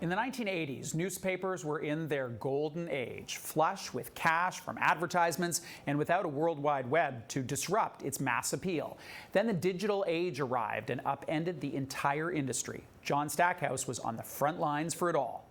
In the 1980s, newspapers were in their golden age, flush with cash from advertisements and without a World Wide Web to disrupt its mass appeal. Then the digital age arrived and upended the entire industry. John Stackhouse was on the front lines for it all.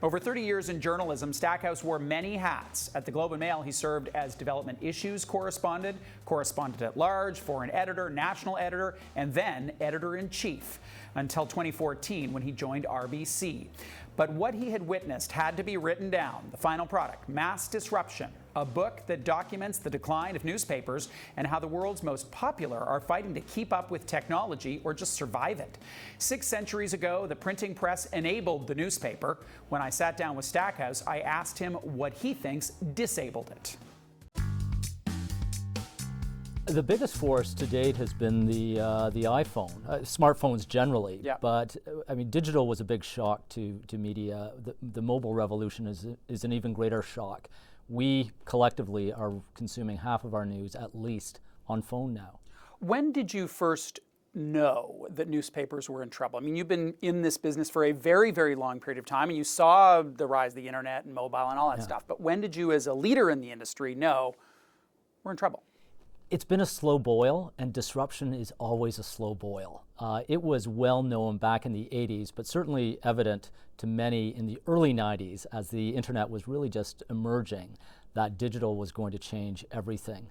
Over 30 years in journalism, Stackhouse wore many hats. At the Globe and Mail, he served as development issues correspondent, correspondent at large, foreign editor, national editor, and then editor-in-chief until 2014 when he joined RBC. But what he had witnessed had to be written down. The final product, Mass Disruption, a book that documents the decline of newspapers and how the world's most popular are fighting to keep up with technology or just survive it. 6 centuries ago, the printing press enabled the newspaper. When I sat down with Stackhouse, I asked him what he thinks disabled it. The biggest force to date has been the iPhone, smartphones generally. Yeah. But I mean, digital was a big shock to media. The mobile revolution is an even greater shock. We collectively are consuming half of our news at least on phone now. When did you first know that newspapers were in trouble? I mean, you've been in this business for a very, very long period of time, and you saw the rise of the internet and mobile and all that stuff. But when did you, as a leader in the industry, know we're in trouble? It's been a slow boil, and disruption is always a slow boil. It was well known back in the 80s, but certainly evident to many in the early 90s as the internet was really just emerging, that digital was going to change everything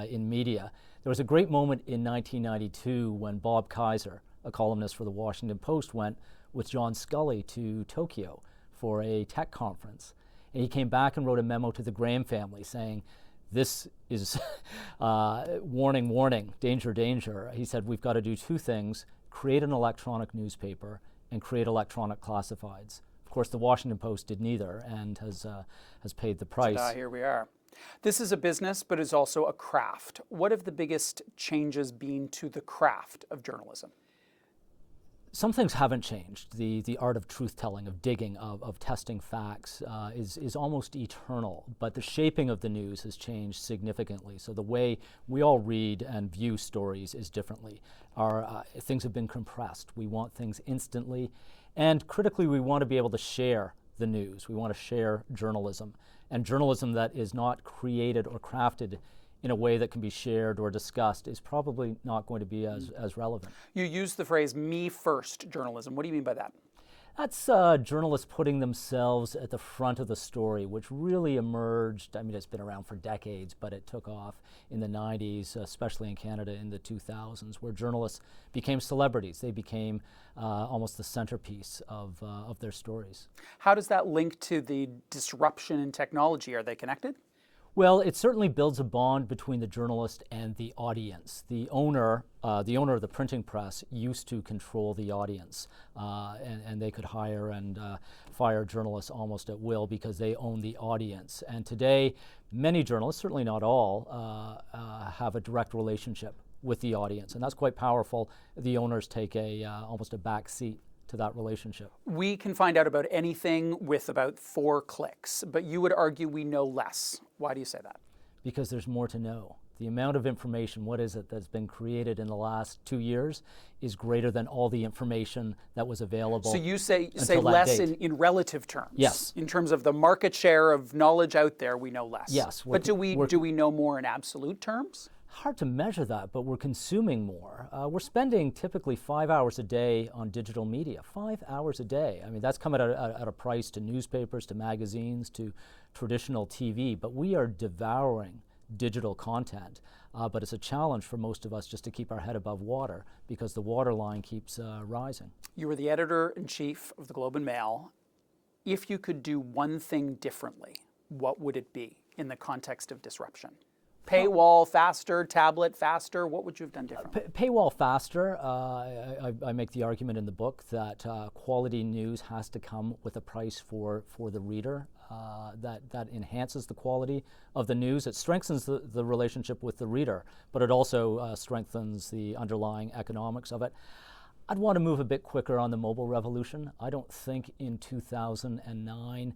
in media. There was a great moment in 1992 when Bob Kaiser, a columnist for the Washington Post, went with John Scully to Tokyo for a tech conference. And he came back and wrote a memo to the Graham family saying, "This is warning, warning, danger, danger." He said, "We've got to do 2 things, create an electronic newspaper and create electronic classifieds." Of course, the Washington Post did neither and has paid the price. Ta-da, here we are. This is a business, but it's also a craft. What have the biggest changes been to the craft of journalism? Some things haven't changed. The art of truth-telling, of digging, of testing facts is almost eternal, but the shaping of the news has changed significantly. So the way we all read and view stories is differently. Things have been compressed. We want things instantly, and critically, we want to be able to share the news. We want to share journalism, and journalism that is not created or crafted in a way that can be shared or discussed is probably not going to be as relevant. You use the phrase "me first" journalism. What do you mean by that? That's journalists putting themselves at the front of the story, which really emerged, I mean, it's been around for decades, but it took off in the 90s, especially in Canada in the 2000s, where journalists became celebrities. They became almost the centerpiece of their stories. How does that link to the disruption in technology? Are they connected? Well, it certainly builds a bond between the journalist and the audience. The owner of the printing press used to control the audience, and they could hire and fire journalists almost at will because they own the audience. And today, many journalists, certainly not all, have a direct relationship with the audience, and that's quite powerful. The owners take almost a back seat to that relationship. We can find out about anything with about 4 clicks, but you would argue we know less. Why do you say that? Because there's more to know. The amount of information, what is it, that's been created in the last 2 years is greater than all the information that was available. So you say less in relative terms? Yes. In terms of the market share of knowledge out there, we know less? Yes. But do we know more in absolute terms? Hard to measure that, but we're consuming more. We're spending typically 5 hours a day on digital media. 5 hours a day. I mean, that's coming at a price to newspapers, to magazines, to traditional TV, but we are devouring digital content. But it's a challenge for most of us just to keep our head above water because the waterline keeps rising. You were the editor-in-chief of the Globe and Mail. If you could do one thing differently, what would it be in the context of disruption? Paywall faster, tablet faster, what would you have done differently? Paywall faster. I make the argument in the book that quality news has to come with a price for the reader. That enhances the quality of the news. It strengthens the relationship with the reader, but it also strengthens the underlying economics of it. I'd want to move a bit quicker on the mobile revolution. I don't think in 2009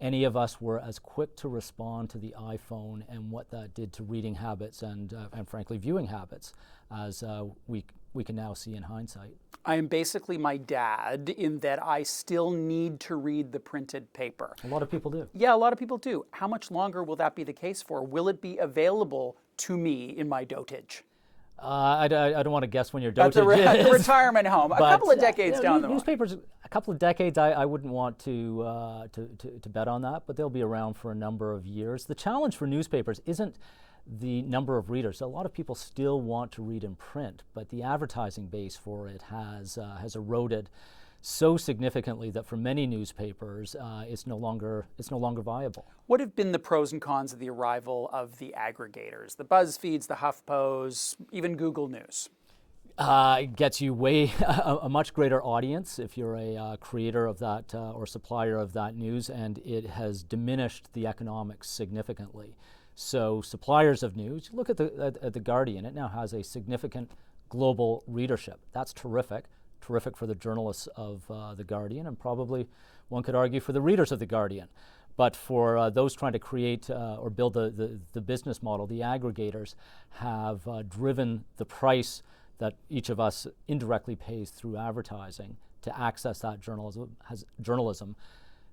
any of us were as quick to respond to the iPhone and what that did to reading habits and frankly viewing habits as we we can now see in hindsight. I am basically my dad in that I still need to read the printed paper. A lot of people do. Yeah, a lot of people do. How much longer will that be the case for? Will it be available to me in my dotage? I don't want to guess when your dotage at the is. retirement home, a couple of decades down the road. Newspapers, a couple of decades, I wouldn't want to bet on that, but they'll be around for a number of years. The challenge for newspapers isn't the number of readers. A lot of people still want to read in print, but the advertising base for it has eroded so significantly that for many newspapers, it's no longer viable. What have been the pros and cons of the arrival of the aggregators, the BuzzFeeds, the HuffPos, even Google News? It gets you a much greater audience if you're a creator of that or supplier of that news, and it has diminished the economics significantly. So suppliers of news, look at the Guardian. It now has a significant global readership. That's terrific. Terrific for the journalists of the Guardian, and probably one could argue for the readers of the Guardian. But for those trying to create or build the business model, the aggregators have driven the price that each of us indirectly pays through advertising to access that journalism.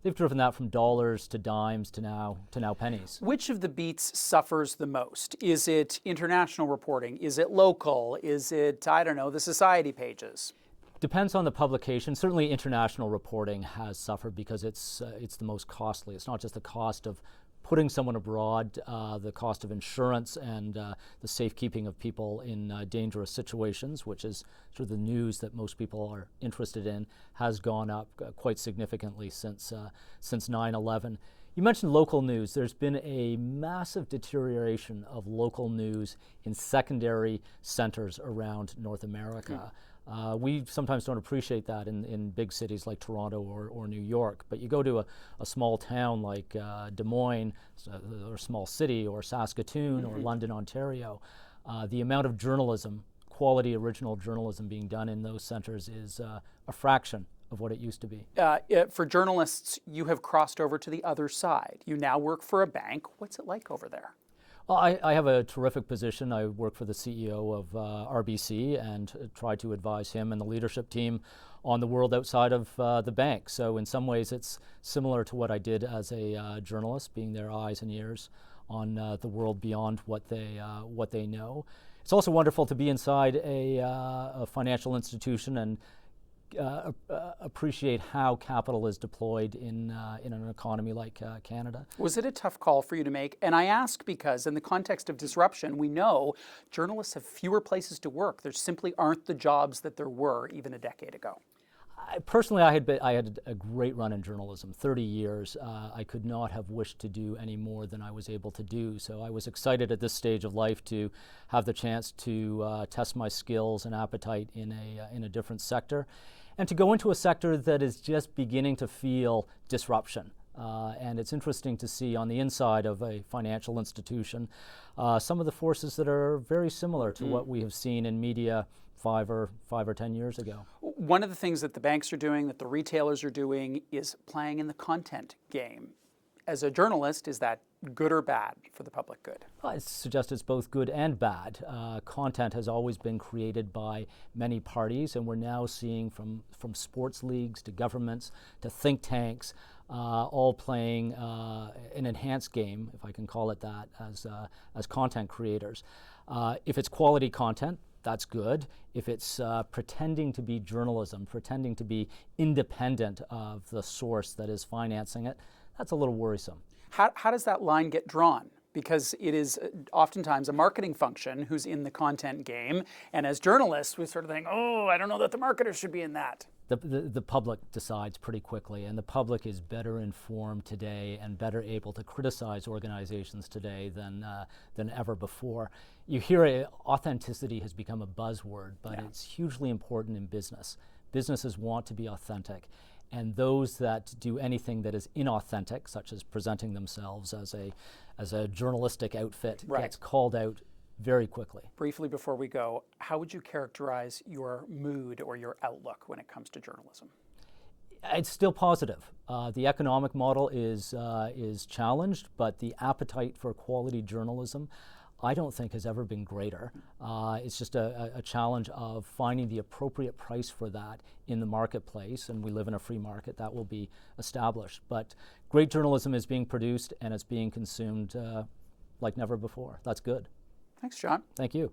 They've driven that from dollars to dimes to now pennies. Which of the beats suffers the most? Is it international reporting? Is it local? Is it, I don't know, the society pages? Depends on the publication. Certainly international reporting has suffered because it's the most costly. It's not just the cost of putting someone abroad, the cost of insurance and the safekeeping of people in dangerous situations, which is sort of the news that most people are interested in, has gone up quite significantly since 9/11. You mentioned local news. There's been a massive deterioration of local news in secondary centers around North America. We sometimes don't appreciate that in big cities like Toronto or New York, but you go to a small town like Des Moines, or a small city, or Saskatoon, or London, Ontario, the amount of journalism, quality original journalism being done in those centers is a fraction of what it used to be. For journalists, you have crossed over to the other side. You now work for a bank. What's it like over there? Well, I have a terrific position. I work for the CEO of RBC and try to advise him and the leadership team on the world outside of the bank. So in some ways it's similar to what I did as a journalist, being their eyes and ears on the world beyond what they know. It's also wonderful to be inside a financial institution and appreciate how capital is deployed in an economy like Canada. Was it a tough call for you to make? And I ask because in the context of disruption, we know journalists have fewer places to work. There simply aren't the jobs that there were even a decade ago. Personally, I had a great run in journalism, 30 years. I could not have wished to do any more than I was able to do. So I was excited at this stage of life to have the chance to test my skills and appetite in a different sector, and to go into a sector that is just beginning to feel disruption. And it's interesting to see on the inside of a financial institution some of the forces that are very similar to what we have seen in media 5 or 10 years ago. One of the things that the banks are doing, that the retailers are doing, is playing in the content game. As a journalist, is that good or bad for the public good? I suggest it's both good and bad. Content has always been created by many parties, and we're now seeing from sports leagues to governments to think tanks, all playing an enhanced game, if I can call it that, as content creators. If it's quality content, that's good. If it's pretending to be journalism, pretending to be independent of the source that is financing it, that's a little worrisome. How does that line get drawn? Because it is oftentimes a marketing function who's in the content game, and as journalists, we sort of think, oh, I don't know that the marketers should be in that. The public decides pretty quickly, and the public is better informed today and better able to criticize organizations today than ever before. You hear authenticity has become a buzzword, but it's hugely important in business. Businesses want to be authentic, and those that do anything that is inauthentic, such as presenting themselves as a journalistic outfit, gets called out very quickly. Briefly before we go, how would you characterize your mood or your outlook when it comes to journalism? It's still positive. The economic model is challenged, but the appetite for quality journalism, I don't think has ever been greater. It's just a challenge of finding the appropriate price for that in the marketplace, and we live in a free market. That will be established. But great journalism is being produced and it's being consumed like never before. That's good. Thanks, John. Thank you.